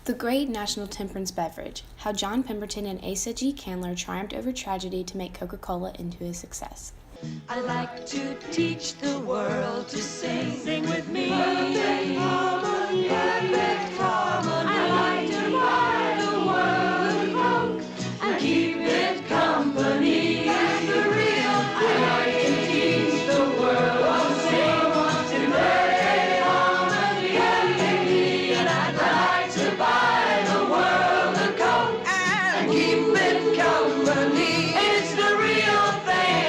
The Great National Temperance Beverage, How John Pemberton and Asa G. Candler Triumphed Over Tragedy to Make Coca-Cola into a Success. I like to teach the world to sing. Sing with me. Perfect harmony. Perfect harmony. I like to buy the world a Coke and keep it company. That's the real thing. I like to teach the world to sing. In perfect harmony. Perfectly. And I'd like to buy the world a Coke and keep it company. It's the real thing.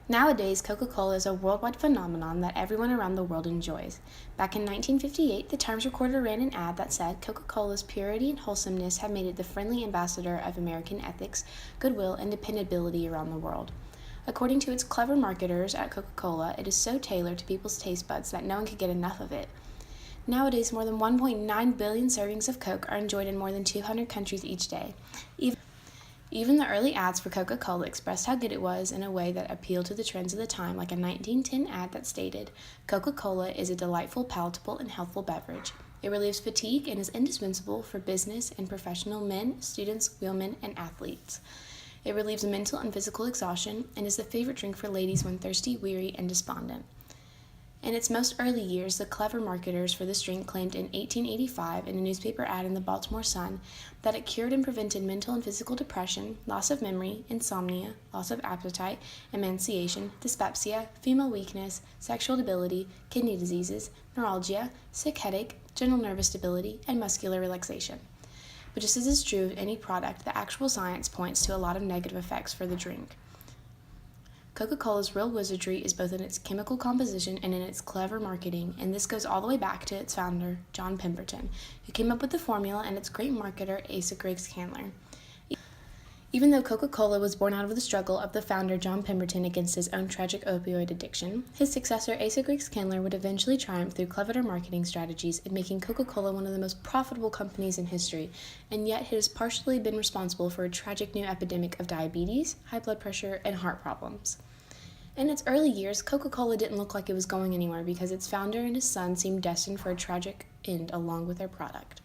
Nowadays, Coca-Cola is a worldwide phenomenon that everyone around the world enjoys. Back in 1958, the Times Recorder ran an ad that said Coca-Cola's purity and wholesomeness have made it the friendly ambassador of American ethics, goodwill, and dependability around the world. According to its clever marketers at Coca-Cola, it is so tailored to people's taste buds that no one could get enough of it. Nowadays, more than 1.9 billion servings of Coke are enjoyed in more than 200 countries each day. Even the early ads for Coca-Cola expressed how good it was in a way that appealed to the trends of the time, like a 1910 ad that stated, "Coca-Cola is a delightful, palatable, and healthful beverage. It relieves fatigue and is indispensable for business and professional men, students, wheelmen, and athletes. It relieves mental and physical exhaustion and is the favorite drink for ladies when thirsty, weary, and despondent." In its most early years, the clever marketers for this drink claimed in 1885 in a newspaper ad in the Baltimore Sun that it cured and prevented mental and physical depression, loss of memory, insomnia, loss of appetite, emaciation, dyspepsia, female weakness, sexual debility, kidney diseases, neuralgia, sick headache, general nervous stability, and muscular relaxation. But just as is true of any product, the actual science points to a lot of negative effects for the drink. Coca-Cola's real wizardry is both in its chemical composition and in its clever marketing, and this goes all the way back to its founder, John Pemberton, who came up with the formula, and its great marketer, Asa Candler. Even though Coca-Cola was born out of the struggle of the founder, John Pemberton, against his own tragic opioid addiction, his successor, Asa Candler, would eventually triumph through clever marketing strategies in making Coca-Cola one of the most profitable companies in history, and yet it has partially been responsible for a tragic new epidemic of diabetes, high blood pressure, and heart problems. In its early years, Coca-Cola didn't look like it was going anywhere because its founder and his son seemed destined for a tragic end along with their product.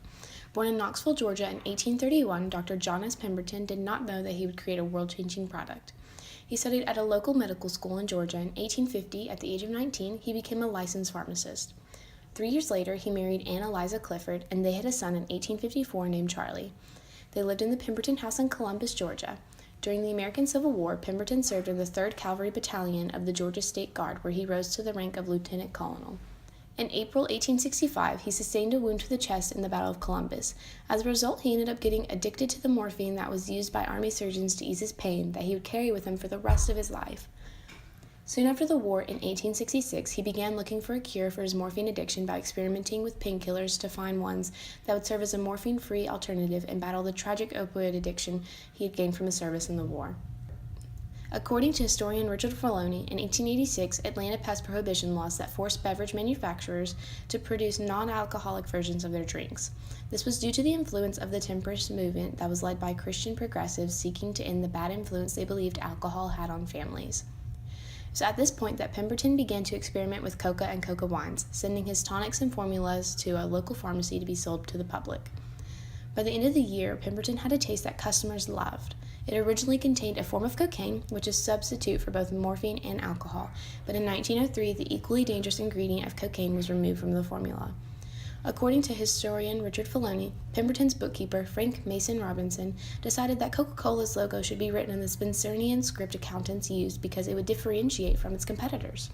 Born in Knoxville, Georgia in 1831, Dr. John S. Pemberton did not know that he would create a world-changing product. He studied at a local medical school in Georgia. In 1850, at the age of 19, he became a licensed pharmacist. 3 years later, he married Anna Eliza Clifford, and they had a son in 1854 named Charlie. They lived in the Pemberton house in Columbus, Georgia. During the American Civil War, Pemberton served in the 3rd Cavalry Battalion of the Georgia State Guard, where he rose to the rank of lieutenant colonel. In April 1865, he sustained a wound to the chest in the Battle of Columbus. As a result, he ended up getting addicted to the morphine that was used by Army surgeons to ease his pain that he would carry with him for the rest of his life. Soon after the war, in 1866, he began looking for a cure for his morphine addiction by experimenting with painkillers to find ones that would serve as a morphine-free alternative and battle the tragic opioid addiction he had gained from his service in the war. According to historian Richard Filoni, in 1886, Atlanta passed prohibition laws that forced beverage manufacturers to produce non-alcoholic versions of their drinks. This was due to the influence of the temperance movement that was led by Christian progressives seeking to end the bad influence they believed alcohol had on families. It was at this point that Pemberton began to experiment with Coca and Coca wines, sending his tonics and formulas to a local pharmacy to be sold to the public. By the end of the year, Pemberton had a taste that customers loved. It originally contained a form of cocaine, which is a substitute for both morphine and alcohol, but in 1903, the equally dangerous ingredient of cocaine was removed from the formula. According to historian Richard Filoni, Pemberton's bookkeeper, Frank Mason Robinson, decided that Coca-Cola's logo should be written in the Spencerian script accountants used because it would differentiate from its competitors.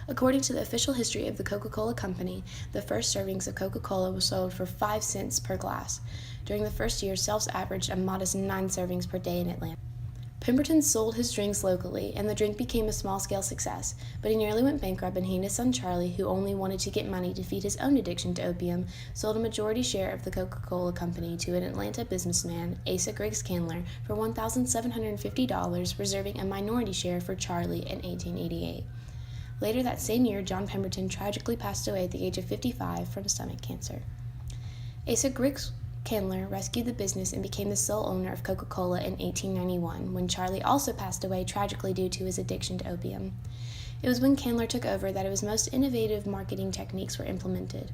According to the official history of the Coca-Cola Company, the first servings of Coca-Cola were sold for 5 cents per glass. During the first year, sales averaged a modest 9 servings per day in Atlanta. Pemberton sold his drinks locally, and the drink became a small-scale success, but he nearly went bankrupt, and he and his son Charlie, who only wanted to get money to feed his own addiction to opium, sold a majority share of the Coca-Cola Company to an Atlanta businessman, Asa Candler, for $1,750, reserving a minority share for Charlie in 1888. Later that same year, John Pemberton tragically passed away at the age of 55 from stomach cancer. Asa Candler rescued the business and became the sole owner of Coca-Cola in 1891, when Charlie also passed away tragically due to his addiction to opium. It was when Candler took over that his most innovative marketing techniques were implemented.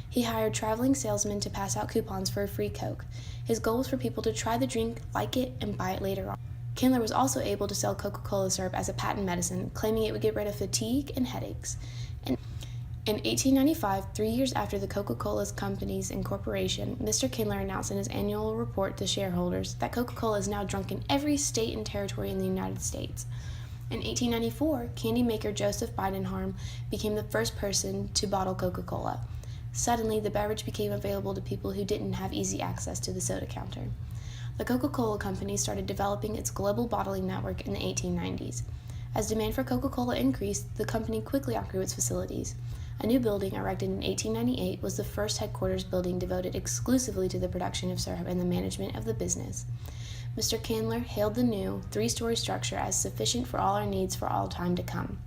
He hired traveling salesmen to pass out coupons for a free Coke. His goal was for people to try the drink, like it, and buy it later on. Candler was also able to sell Coca-Cola syrup as a patent medicine, claiming it would get rid of fatigue and headaches. In 1895, 3 years after the Coca-Cola Company's incorporation, Mr. Candler announced in his annual report to shareholders that Coca-Cola is now drunk in every state and territory in the United States. In 1894, candy maker Joseph Beidenharm became the first person to bottle Coca-Cola. Suddenly, the beverage became available to people who didn't have easy access to the soda counter. The Coca-Cola Company started developing its global bottling network in the 1890s. As demand for Coca-Cola increased, the company quickly outgrew its facilities. A new building erected in 1898 was the first headquarters building devoted exclusively to the production of syrup and the management of the business. Mr. Candler hailed the new, 3-story structure as sufficient for all our needs for all time to come.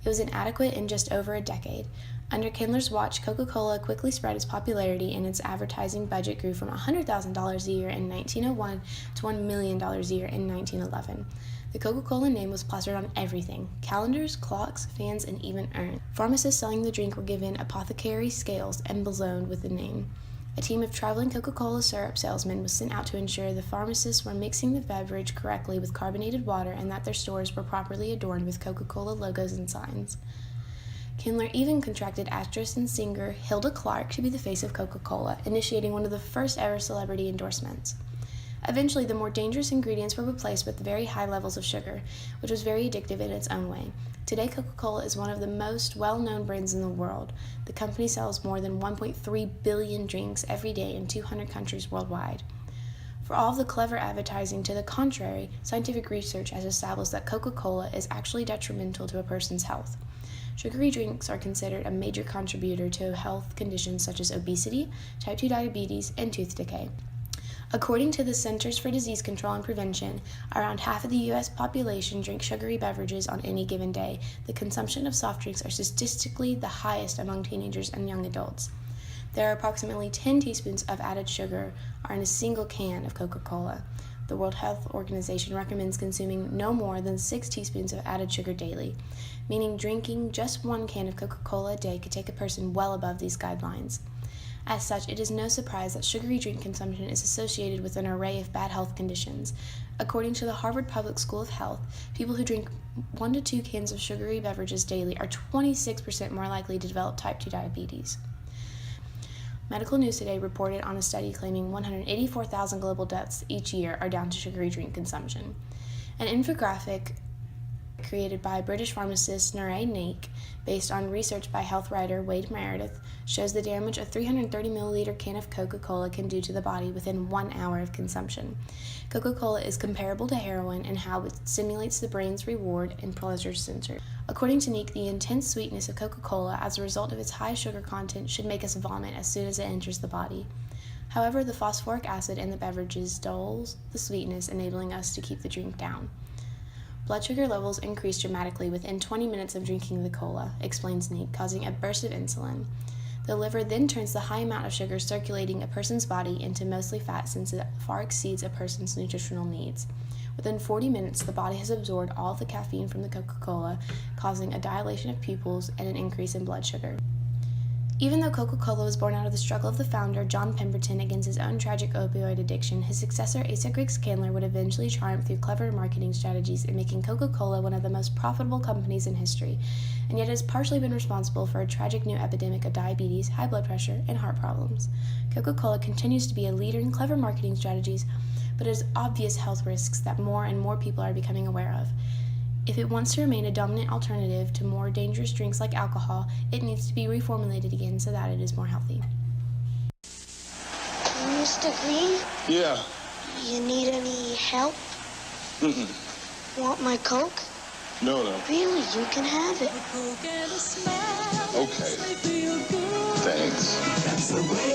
It was inadequate in just over a decade. Under Candler's watch, Coca-Cola quickly spread its popularity and its advertising budget grew from $100,000 a year in 1901 to $1 million a year in 1911. The Coca-Cola name was plastered on everything: calendars, clocks, fans, and even urns. Pharmacists selling the drink were given apothecary scales emblazoned with the name. A team of traveling Coca-Cola syrup salesmen was sent out to ensure the pharmacists were mixing the beverage correctly with carbonated water and that their stores were properly adorned with Coca-Cola logos and signs. Candler even contracted actress and singer Hilda Clark to be the face of Coca-Cola, initiating one of the first ever celebrity endorsements. Eventually, the more dangerous ingredients were replaced with very high levels of sugar, which was very addictive in its own way. Today, Coca-Cola is one of the most well-known brands in the world. The company sells more than 1.3 billion drinks every day in 200 countries worldwide. For all of the clever advertising to the contrary, scientific research has established that Coca-Cola is actually detrimental to a person's health. Sugary drinks are considered a major contributor to health conditions such as obesity, type 2 diabetes, and tooth decay. According to the Centers for Disease Control and Prevention, around half of the U.S. population drink sugary beverages on any given day. The consumption of soft drinks are statistically the highest among teenagers and young adults. There are approximately 10 teaspoons of added sugar in a single can of Coca-Cola. The World Health Organization recommends consuming no more than 6 teaspoons of added sugar daily, meaning drinking just 1 can of Coca-Cola a day could take a person well above these guidelines. As such, it is no surprise that sugary drink consumption is associated with an array of bad health conditions. According to the Harvard Public School of Health, people who drink 1 to 2 cans of sugary beverages daily are 26% more likely to develop type 2 diabetes. Medical News Today reported on a study claiming 184,000 global deaths each year are down to sugary drink consumption. An infographic created by British pharmacist Nurray Naik, based on research by health writer Wade Meredith, shows the damage a 330 milliliter can of Coca-Cola can do to the body within 1 hour of consumption. Coca-Cola is comparable to heroin in how it stimulates the brain's reward and pleasure sensor. According to Naik, the intense sweetness of Coca-Cola as a result of its high sugar content should make us vomit as soon as it enters the body. However, the phosphoric acid in the beverages dulls the sweetness, enabling us to keep the drink down. Blood sugar levels increase dramatically within 20 minutes of drinking the cola, explains Naik, causing a burst of insulin. The liver then turns the high amount of sugar circulating a person's body into mostly fat, since it far exceeds a person's nutritional needs. Within 40 minutes, the body has absorbed all of the caffeine from the Coca-Cola, causing a dilation of pupils and an increase in blood sugar. Even though Coca-Cola was born out of the struggle of the founder, John Pemberton, against his own tragic opioid addiction, his successor, Asa Griggs Candler, would eventually triumph through clever marketing strategies in making Coca-Cola one of the most profitable companies in history, and yet has partially been responsible for a tragic new epidemic of diabetes, high blood pressure, and heart problems. Coca-Cola continues to be a leader in clever marketing strategies, but it has obvious health risks that more and more people are becoming aware of. If it wants to remain a dominant alternative to more dangerous drinks like alcohol, it needs to be reformulated again so that it is more healthy. Mr. Green? Yeah. You need any help? Mm-mm. Want my Coke? No. Really, you can have it. Okay. Thanks. That's the way